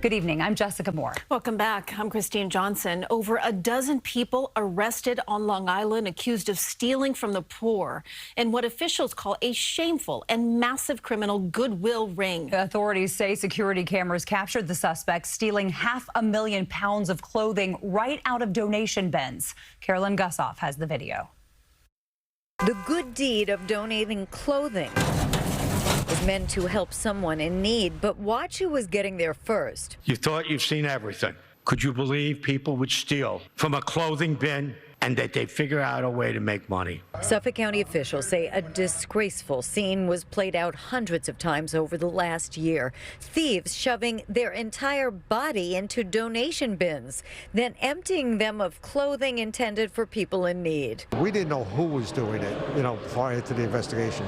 Good evening. I'm Jessica Moore. Welcome back. I'm Christine Johnson. Over a dozen people arrested on Long Island accused of stealing from the poor in what officials call a shameful and massive criminal goodwill ring. Authorities say security cameras captured the suspects stealing £500,000 of clothing right out of donation bins. Carolyn Gussoff has the video. The good deed of donating clothing was meant to help someone in need, but watch who was getting there first. You thought you've seen everything. Could you believe people would steal from a clothing bin and that they figure out a way to make money? Suffolk County officials say a disgraceful scene was played out hundreds of times over the last year. Thieves shoving their entire body into donation bins, then emptying them of clothing intended for people in need. We didn't know who was doing it, prior to the investigation.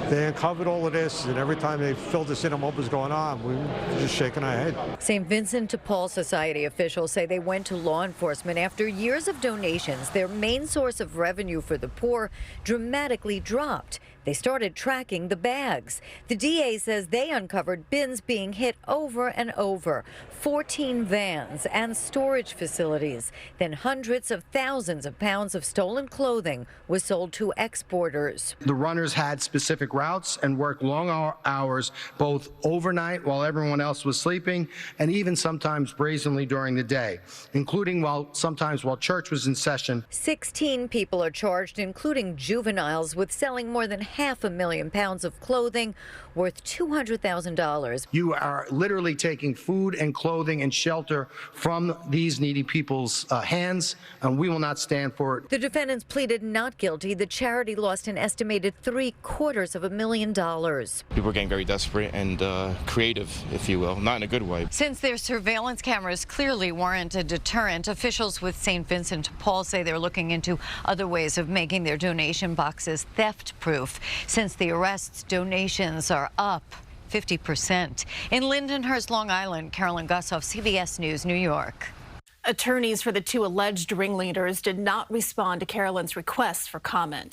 They uncovered all of this, and every time they filled us in on what was going on, we were just shaking our head. St. Vincent de Paul Society officials say they went to law enforcement after years of donations. Their main source of revenue for the poor dramatically dropped. They started tracking the bags. The DA says they uncovered bins being hit over and over, 14 vans and storage facilities. Then hundreds of thousands of pounds of stolen clothing was sold to exporters. The runners had specific routes and worked long hours, both overnight while everyone else was sleeping, and even sometimes brazenly during the day, including sometimes while church was in session. 16 people are charged, including juveniles, with selling more than £500,000 of clothing worth $200,000. You are literally taking food and clothing and shelter from these needy people's hands, and we will not stand for it. The defendants pleaded not guilty. The charity lost an estimated $750,000. People are getting very desperate and creative, if you will, not in a good way. Since their surveillance cameras clearly weren't a deterrent, officials with St. Vincent de Paul say they're looking into other ways of making their donation boxes theft-proof. Since the arrests, donations are up 50%. In Lindenhurst, Long Island, Carolyn Gussoff, CBS News, New York. Attorneys for the two alleged ringleaders did not respond to Carolyn's request for comment.